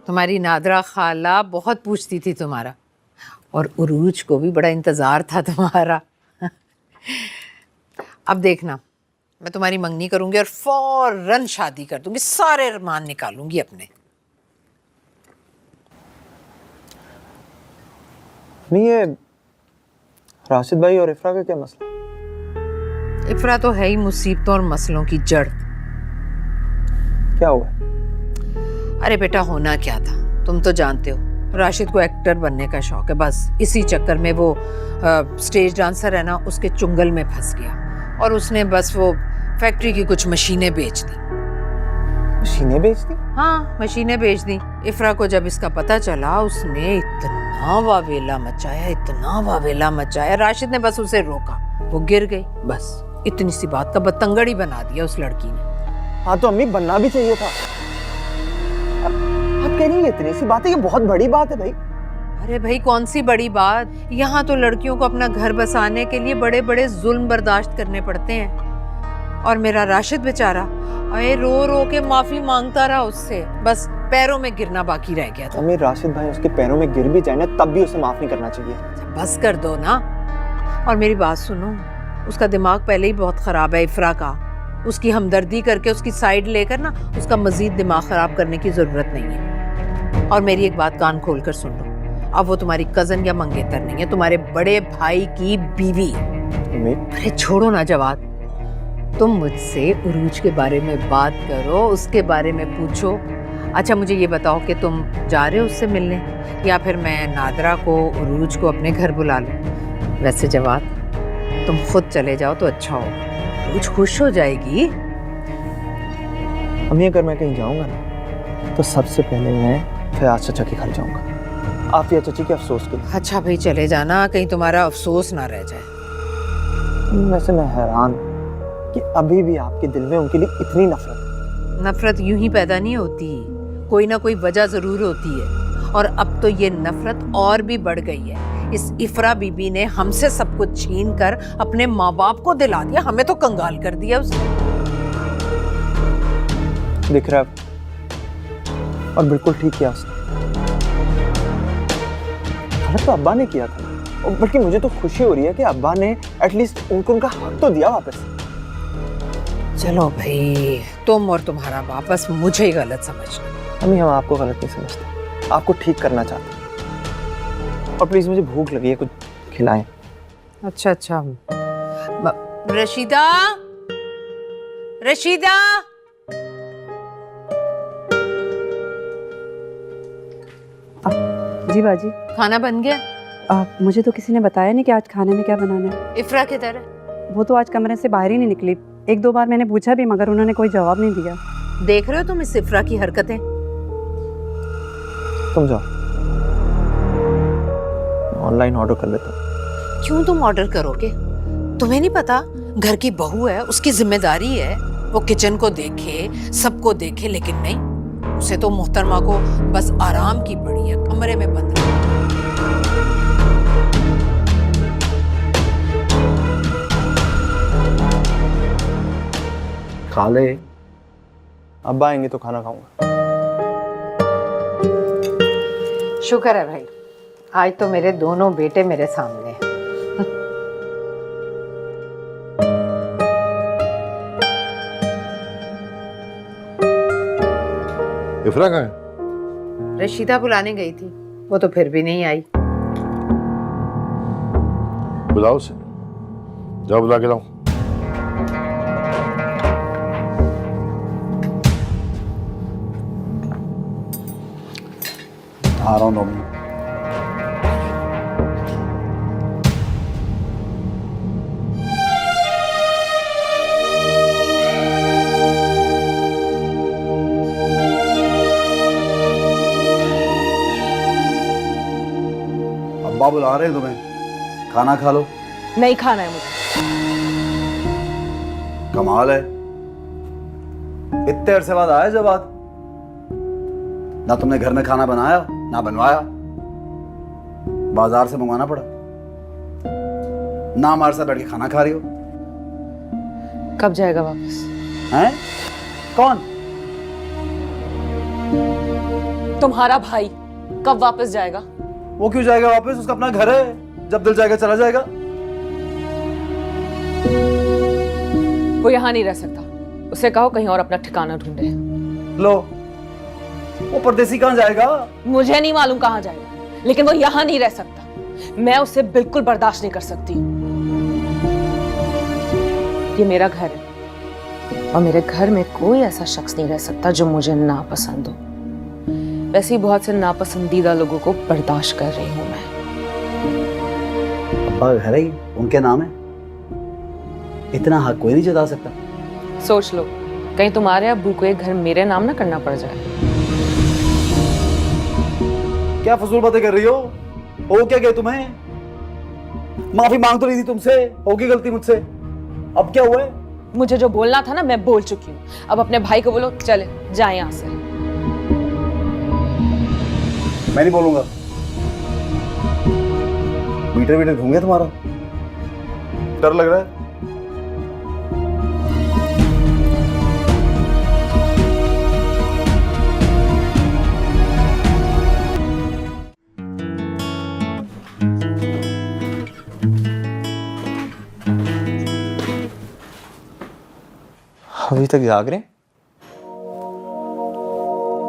तुम्हारी नादरा खाला बहुत पूछती थी तुम्हारा, और उरूज को भी बड़ा इंतज़ार था तुम्हारा। अब देखना, मैं तुम्हारी मंगनी करूंगी और फौरन शादी कर दूंगी, सारे अरमान निकालूंगी अपने। नहीं, ये राशिद भाई और इफ्रा का क्या मसला? इफ्रा तो है ही मुसीबतों और मसलों की जड़। क्या हुआ? अरे बेटा, होना क्या था तुम तो जानते हो, राशिद को एक्टर बनने का शौक है, बस इसी चक्कर में वो स्टेज डांसर है ना, उसके चुंगल में फंस गया और उसने बस वो फैक्ट्री की कुछ मशीनें बेच दी। मशीनें बेच दी? हाँ, मशीनें बेच दी। इफ्रा को जब इसका पता चला, उसने इतना वावेला मचाया, इतना वावेला मचाया, राशिद ने बस उसे रोका, वो गिर गई। बस इतनी सी बात का बतंगड़ ही बना दिया उस लड़की ने। हाँ तो अम्मी, बनना भी चाहिए था। आप कह रही हैं इतनी सी बात है, ये बहुत बड़ी बात है भाई। अरे भाई, कौन सी बड़ी बात, यहाँ तो लड़कियों को अपना घर बसाने के लिए बड़े बड़े जुल्म बर्दाश्त करने पड़ते हैं। और मेरा राशिद बेचारा अरे रो रो के माफी मांगता रहा उससे, बस पैरों में गिरना बाकी रह गया था। अम्मी, राशिद भाई उसके पैरों में गिर भी जाए ना, तब भी उसे माफ नहीं करना चाहिए। बस कर दो ना। और मेरी बात सुनो, उसका दिमाग पहले ही बहुत खराब है इफ्रा का। उसकी हमदर्दी करके उसकी साइड लेकर ना उसका मजीद दिमाग खराब करने की जरूरत नहीं है। और मेरी एक बात कान खोल कर सुन लो, अब वो तुम्हारी कजन या मंगेतर नहीं है, तुम्हारे बड़े भाई की बीवी। अरे छोड़ो ना जवाब, तुम मुझसे उरूज के बारे में बात करो, उसके बारे में पूछो। अच्छा मुझे ये बताओ कि तुम जा रहे हो उससे मिलने, या फिर मैं नादरा को उरूज को अपने घर बुला लूं? वैसे जवाब, तुम खुद चले जाओ तो अच्छा होगा, उरूज खुश हो जाएगी। अम्मी, अगर मैं कहीं जाऊंगा ना, तो सबसे पहले मैं फयाज चाचा के घर जाऊंगा, आफिया चाची के अफसोस के लिए। अच्छा भाई, चले जाना, कहीं तुम्हारा अफसोस ना रह जाए। वैसे मैं हैरान कि अभी भी आपके दिल में उनके लिए इतनी नफरत। नफरत यूं ही पैदा नहीं होती, कोई ना कोई वजह जरूर होती है। और अब तो ये नफरत और भी बढ़ गई है। इस इफ्रा बीबी ने हमसे सब कुछ छीन कर अपने माँ बाप को दिला दिया, हमें तो कंगाल कर दिया उसने। दिख रहा है, और बिल्कुल ठीक किया उसने। गलत तो अब्बा ने किया था, और बल्कि मुझे तो खुशी हो रही है कि अब्बा ने एटलीस्ट उनका हक तो दिया वापस। चलो भाई, तुम और तुम्हारा बाप बस मुझे ही गलत समझना। अम्मी, हम आपको गलत नहीं समझते, आपको ठीक करना चाहते हैं। और प्लीज मुझे भूख लगी है, कुछ खिलाएं। अच्छा अच्छा। रशीदा, रशीदा, जी बाजी। खाना बन गया? मुझे तो किसी ने बताया नहीं कि आज खाने में क्या बनाना है। इफ्रा की तरह वो तो आज कमरे से बाहर ही नहीं निकली। एक दो बार मैंने पूछा भी, मगर उन्होंने कोई जवाब नहीं दिया। देख रहे हो तुम इस इफ्रा की हरकतें? तुम जाओ, ऑनलाइन ऑर्डर कर लेता हूं। क्यों तुम ऑर्डर करोगे? तुम्हें नहीं पता, घर की बहू है, उसकी जिम्मेदारी है वो किचन को देखे, सबको देखे। लेकिन नहीं, उसे तो मोहतरमा को बस आराम की पड़ी है, कमरे में बंद रहे। खा ले, अब्बा आएंगे तो खाना खाऊंगा। शुक्र है भाई, आज तो मेरे दोनों बेटे मेरे सामने हैं। इफ्रा कहाँ है? रशीदा बुलाने गई थी, वो तो फिर भी नहीं आई। बुलाओ उसे, जाओ बुला के लाओ। आ रहा हूँ। अब्बा बुला रहे हैं तुम्हें, खाना खा लो। नहीं खाना है मुझे। कमाल है, इतने अरसे बाद आया जब बात, ना तुमने घर में खाना बनाया ना बनवाया, बाजार से मंगवाना पड़ा, ना हमारे साथ बैठ के खाना खा रही हो। कब जाएगा वापस? हैं? कौन? तुम्हारा भाई कब वापस जाएगा? वो क्यों जाएगा वापस? उसका अपना घर है, जब दिल जाएगा चला जाएगा। वो यहाँ नहीं रह सकता, उसे कहो कहीं और अपना ठिकाना ढूंढे। लो, वो परदेसी कहाँ जाएगा? मुझे नहीं मालूम कहाँ जाएगा, लेकिन वो यहाँ नहीं रह सकता। मैं उसे बिल्कुल बर्दाश्त नहीं कर सकती। ये मेरा घर है और मेरे घर में कोई ऐसा शख्स नहीं रह सकता जो मुझे नापसंद हो। वैसे ही बहुत से नापसंदीदा लोगों को बर्दाश्त कर रही हूं मैं। अब्बा घर ही उनके नाम है, इतना हक कोई नहीं जता सकता। सोच लो, कहीं तुम्हारे अब्बू को ये घर मेरे नाम ना करना पड़ जाए। क्या फजूल बातें कर रही हो? हो क्या गए तुम्हें? माफी मांग तो रही थी तुमसे, होगी गलती मुझसे, अब क्या हुआ है? मुझे जो बोलना था ना मैं बोल चुकी हूँ। अब अपने भाई को बोलो चले जाए यहाँ से। मैं नहीं बोलूंगा। मीटर मीटर घूम गया तुम्हारा, डर लग रहा है। अभी तक जाग रहे हैं?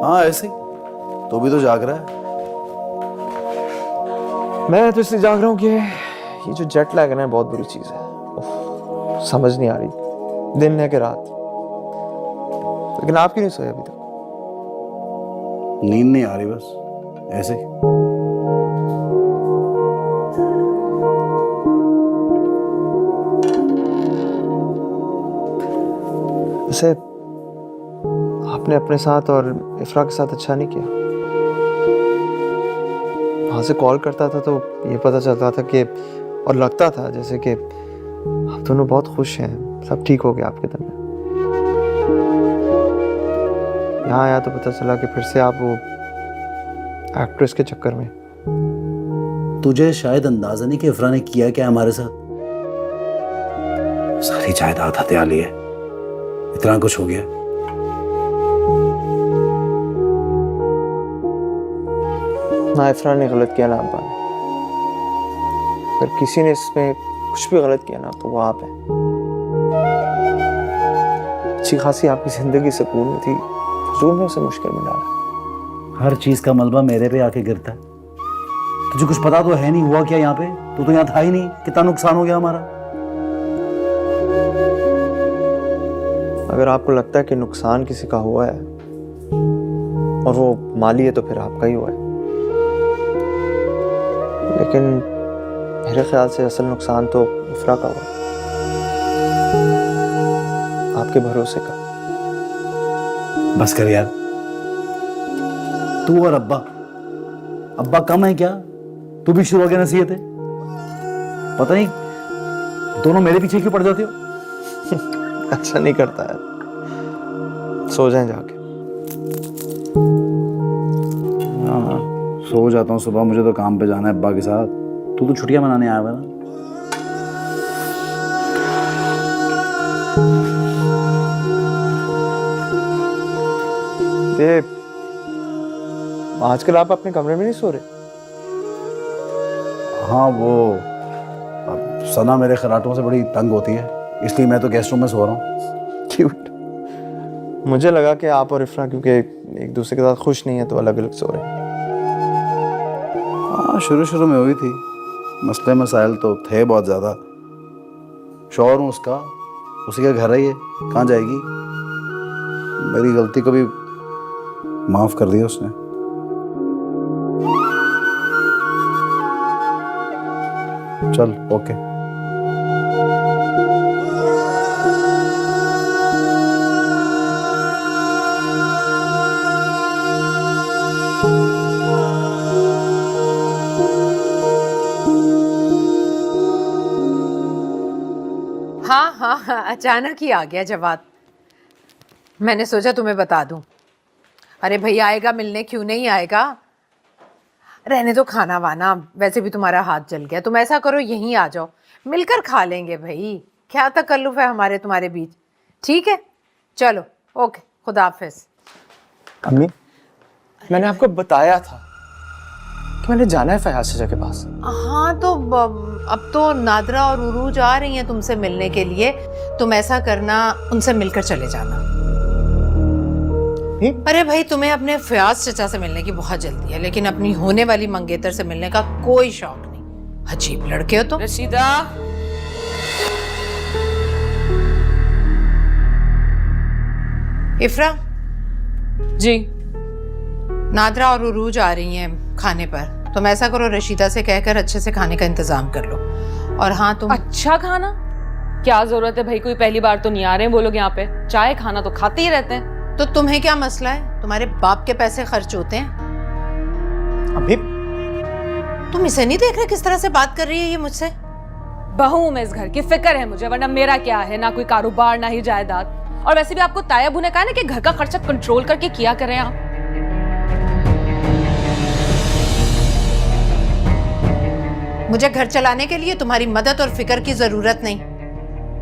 हाँ ऐसे ही, तो भी तो जाग रहा है। मैं तो इसलिए जाग रहा हूँ कि ये जो जेट लैग है ना बहुत बुरी चीज़ है। उफ, समझ नहीं आ रही दिन है कि रात। लेकिन आप क्यों नहीं सोए अभी तक? नींद नहीं आ रही, बस ऐसे ही। वैसे आपने अपने साथ और इफ्रा के साथ अच्छा नहीं किया। वहाँ से कॉल करता था तो ये पता चलता था कि और लगता था जैसे कि आप दोनों बहुत खुश हैं, सब ठीक हो गया आपके दरमियान। यहाँ आया तो पता चला कि फिर से आप वो एक्ट्रेस के चक्कर में। तुझे शायद अंदाजा नहीं कि इफ्रा ने किया क्या हमारे साथ। सारी जायदाद हत्या ली है, इतना कुछ हो गया। ना इफ्रा ने गलत किया ना अब्बा ने। अगर किसी ने इसमें कुछ भी गलत किया ना तो वो आप हैं। अच्छी खासी आपकी जिंदगी सुकून में थी, फजूल में उसे मुश्किल में डाला। हर चीज का मलबा मेरे पे आके गिरता है। तुझे कुछ पता तो है नहीं हुआ क्या यहाँ पे? तू तो यहाँ था ही नहीं, कितना नुकसान हो गया हमारा। अगर आपको लगता है कि नुकसान किसी का हुआ है और वो माली है तो फिर आपका ही हुआ है, लेकिन मेरे ख्याल से असल नुकसान तो इफ्रा का हुआ, आपके भरोसे का। बस कर यार, तू और अब्बा, अब्बा कम है क्या? तू भी शुरू हो गया नसीहतें। पता नहीं दोनों मेरे पीछे क्यों पड़ जाते हो। अच्छा नहीं करता है, सो जाएं जाके। हाँ सो जाता हूँ, सुबह मुझे तो काम पे जाना है अब्बा के साथ। तू तो छुट्टियां मनाने आया हुआ ना। ये आजकल आप अपने कमरे में नहीं सो रहे? हाँ वो अब सना मेरे खराटों से बड़ी तंग होती है, इसलिए मैं तो गेस्ट रूम में सो रहा हूँ। क्यूट। मुझे लगा कि आप और इफ्रा क्योंकि एक दूसरे के साथ खुश नहीं है तो अलग अलग सो रहे हैं। हाँ शुरू शुरू में हुई थी, मसले मसाइल तो थे बहुत ज़्यादा। शौहर हूँ उसका, उसी का घर है ये, कहाँ जाएगी। मेरी गलती को भी माफ़ कर दिया उसने। चल ओके। हाँ, अचानक ही आ गया जवाब। मैंने सोचा तुम्हें बता दूं। अरे भैया आएगा मिलने, क्यों नहीं आएगा। रहने दो खाना वाना, वैसे भी तुम्हारा हाथ जल गया। तुम ऐसा करो यहीं आ जाओ, मिलकर खा लेंगे भाई। क्या तकल्लुफ़ है हमारे तुम्हारे बीच। ठीक है चलो ओके, खुदा हाफिज़। अम्मी मैंने आपको बताया था कि मैंने जाना है फयाज चाचा के पास। हाँ तो अब तो नादरा और उरूज आ रही हैं तुमसे मिलने के लिए, तुम ऐसा करना उनसे मिलकर चले जाना। अरे भाई, तुम्हें अपने फयाज चचा से मिलने की बहुत जल्दी है, लेकिन अपनी होने वाली मंगेतर से मिलने का कोई शौक नहीं। अजीब लड़के हो तुम। रशीदा, इफ्रा जी। नादरा और उरूज आ रही हैं खाने पर, तुम ऐसा करो रशीदा से कहकर अच्छे से खाने का इंतजाम कर लो। और हाँ तुम अच्छा खाना क्या जरूरत है भाई, कोई पहली बार तो नहीं आ रहे हैं वो लोग यहाँ पे, चाय खाना तो खाते ही रहते हैं। तो तुम्हें क्या मसला है? तुम्हारे बाप के पैसे खर्च होते हैं। अभी तुम इसे नहीं देख रहे किस तरह से बात कर रही है ये मुझसे? बहू हूं मैं इस घर की, फिक्र है मुझे, वरना मेरा क्या है, ना कोई कारोबार ना ही जायदाद। और वैसे भी आपको तायाबू ने कहा ना कि घर का खर्चा कंट्रोल करके किया करें आप। मुझे घर चलाने के लिए तुम्हारी मदद और फिक्र की जरूरत नहीं,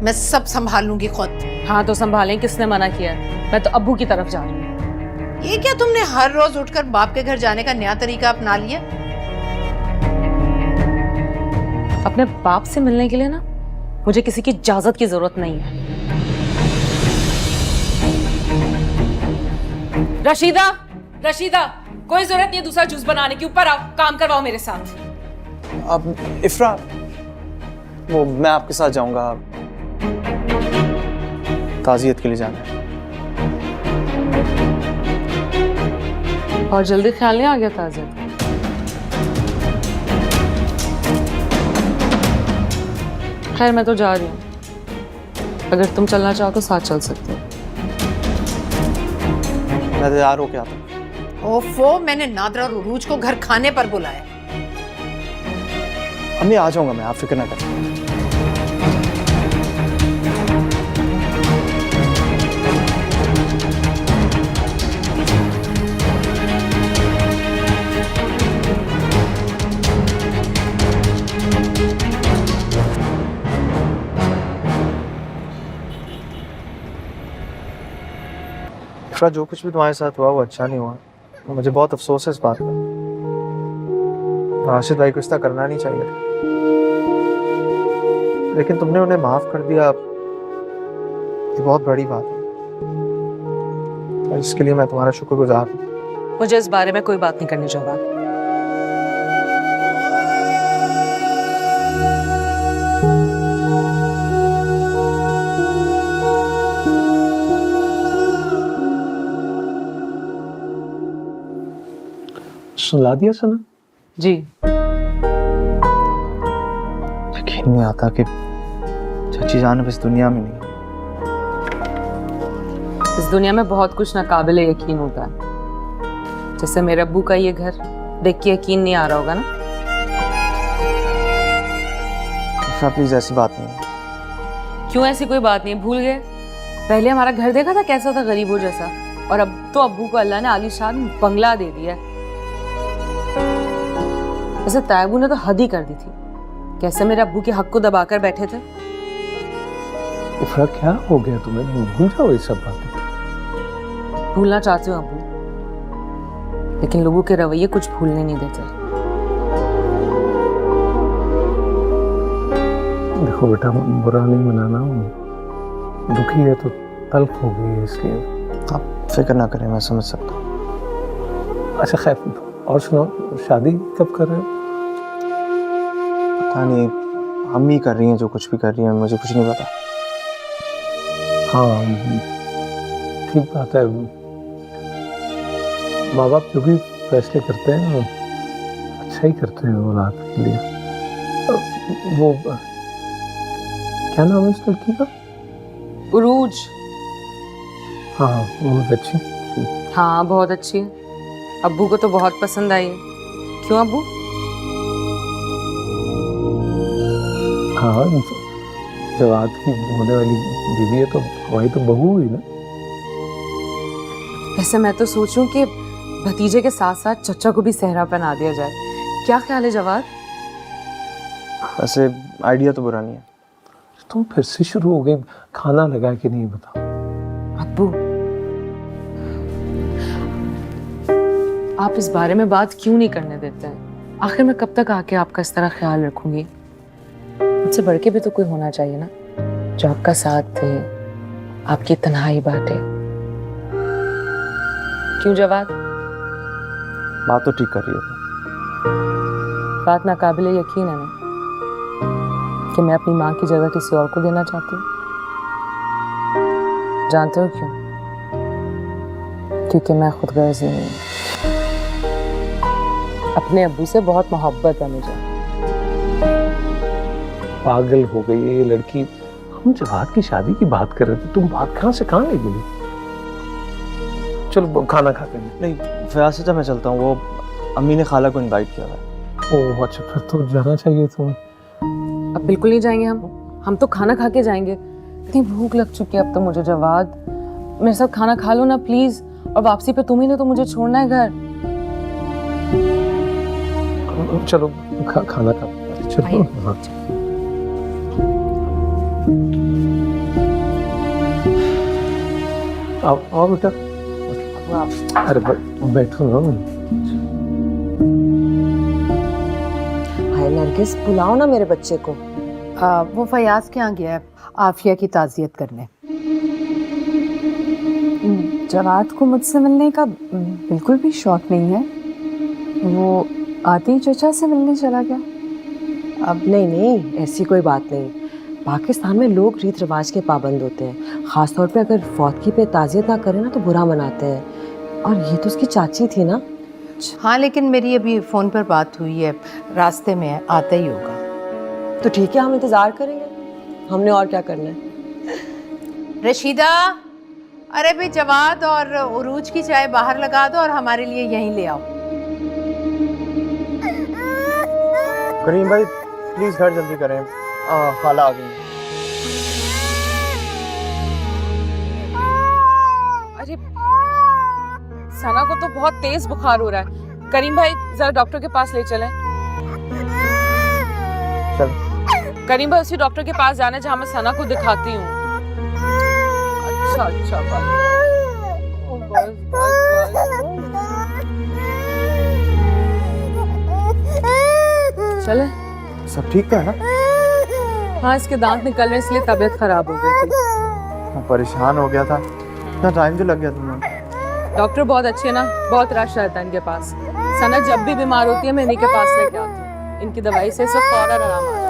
मैं सब संभाल लूंगी खुद। हाँ तो संभालें, किसने मना किया? मैं तो अब्बू की तरफ जा रही हूँ। ये क्या तुमने हर रोज उठकर बाप के घर जाने का नया तरीका अपना लिया? अपने बाप से मिलने के लिए ना मुझे किसी की इजाजत की जरूरत नहीं है। रशीदा, रशीदा, कोई जरूरत नहीं है दूसरा जूस बनाने की, ऊपर आओ, काम करवाओ मेरे साथ। अब इफ्रा, वो मैं आपके साथ जाऊंगा, ताजियत के लिए जाना है। और जल्दी ख्याल नहीं आ गया ताजियत? खैर मैं तो जा रही हूँ, अगर तुम चलना चाहो तो साथ चल सकते हो। मैं तैयार होके आता हूँ। ओफो, मैंने नादरा और उरूज को घर खाने पर बुलाया। अम्मी आ जाऊंगा मैं, आप फिक्र ना करें। इफ्रा, जो कुछ भी तुम्हारे साथ हुआ वो अच्छा नहीं हुआ, तो मुझे बहुत अफसोस है इस बात का। राशिद भाई को इसका करना नहीं चाहिए था, लेकिन तुमने उन्हें माफ कर दिया, ये बहुत बड़ी बात है और इसके लिए मैं तुम्हारा शुक्रगुजार हूँ। मुझे इस बारे में कोई बात नहीं करनी चाहिए। सुला दिया सना? जी। यकीन नहीं आता कि चाची जान अब इस दुनिया में नहीं। इस दुनिया में बहुत कुछ नाकाबिल यकीन होता है, जैसे मेरे अब्बू का ये घर देख के यकीन नहीं आ रहा होगा ना। प्लीज ऐसी बात नहीं है। क्यों ऐसी कोई बात नहीं, भूल गए? पहले हमारा घर देखा था कैसा था, गरीबों जैसा, और अब तो अब्बू को अल्लाह ने आलीशान बंगला दे दिया। वैसे तायबू ने तो हद ही कर दी थी, कैसे मेरे अब्बू के हक को दबाकर बैठे थे। इफ्रा, क्या हो गया तुम्हें? भूल जाओ ये सब बातें। भूलना चाहते हो अब्बू, लेकिन लोगों के रवैये कुछ भूलने नहीं देते। देखो बेटा, बुरा नहीं मनाना, दुखी है तो तल्ख हो गई है, इसलिए आप फिक्र ना करें, मैं समझ सकता हूँ। अच्छा खैर, और सुनो, शादी कब कर रहे हो? पता नहीं, अम्मी कर रही हैं जो कुछ भी कर रही हैं, मुझे कुछ नहीं पता। हाँ ठीक बात है, माँ बाप जो भी फैसले करते हैं अच्छा ही करते हैं औलाद के लिए। वो क्या नाम है उस लड़की का? उरूज। हाँ बहुत अच्छी। हाँ बहुत अच्छी है, अब्बू को तो बहुत पसंद आई है। क्यों अब्बू? हाँ, जवाद की होने वाली बीवी है तो वही तो बहू हुई ना। वैसे मैं तो सोचूं कि भतीजे के साथ साथ चचा को भी सेहरा पहना दिया जाए, क्या ख्याल है जवाद? वैसे आइडिया तो बुरा नहीं है। तुम फिर से शुरू हो गई, खाना लगा कि नहीं बताओ। अब्बू आप इस बारे में बात क्यों नहीं करने देते हैं? आखिर मैं कब तक आके आपका इस तरह ख्याल रखूंगी? मुझसे बढ़ के भी तो कोई होना चाहिए ना, जो आपका साथ दे, आपकी तन्हाई बांटे। क्यों जवाद? बात तो ठीक कर रही है। बात नाकाबिले यकीन है ना कि मैं अपनी माँ की जगह किसी और को देना चाहती हूँ। जानते हो क्यों? क्योंकि मैं खुद गर्ज नहीं हूँ। अपने अब्बू से बहुत मोहब्बत है मुझे। पागल हो गई है ये लड़की। हम जवाद की शादी की बात कर रहे थे, तुम बात कहाँ से कहाँ ले गई? चलो खाना खाते हैं। नहीं फयाज चाचा, मैं चलता हूँ, वो अम्मी ने खाला को इनवाइट किया है। ओह अच्छा, फिर तो जाना चाहिए तुम्हें। अब बिल्कुल नहीं जाएंगे हम तो खाना खा के जाएंगे। इतनी भूख लग चुकी है अब तो मुझे। जवाद, मेरे साथ खाना खा लो ना प्लीज, और वापसी पे तुम ही ने तो मुझे छोड़ना है घर। चलो खाना खा। चलो हाँ। आओ बेटा। अरे बैठो ना। हाय नरगिस, बुलाओ ना मेरे बच्चे को। वो फयाज के यहाँ गया है आफिया की ताज़ियत करने। जवाद को मुझसे मिलने का बिल्कुल भी शौक नहीं है। वो आती चचा से मिलने चला गया। अब नहीं, ऐसी कोई बात नहीं। पाकिस्तान में लोग रीत रिवाज के पाबंद होते हैं, ख़ासतौर पे अगर फौतगी पे ताज़ियत ना करें ना तो बुरा मनाते हैं। और ये तो उसकी चाची थी ना। हाँ, लेकिन मेरी अभी फ़ोन पर बात हुई है, रास्ते में है, आता ही होगा। तो ठीक है, हम इंतज़ार करेंगे, हमने और क्या करना है। रशीदा, अरे भाई जवाद और उरूज की चाय बाहर लगा दो और हमारे लिए यहीं ले आओ। करीम भाई प्लीज घर जल्दी करें, खाला आ गई। अरे सना को तो बहुत तेज बुखार हो रहा है। करीम भाई जरा डॉक्टर के पास ले चलें। चल करीम भाई उसी डॉक्टर के पास जाना है जहाँ मैं सना को दिखाती हूँ। अच्छा बस। चले। सब ठीक तो है ना? हाँ, इसके दांत निकल रहे इसलिए तबीयत खराब हो गई थी। मैं परेशान हो गया था, इतना टाइम जो लग गया तुम्हें। डॉक्टर बहुत अच्छे है ना, बहुत रश रहता है इनके पास। सना जब भी बीमार होती है मैं इन्हीं के पास लेके आती हूँ। इनकी दवाई से सब फौरन आराम आता है।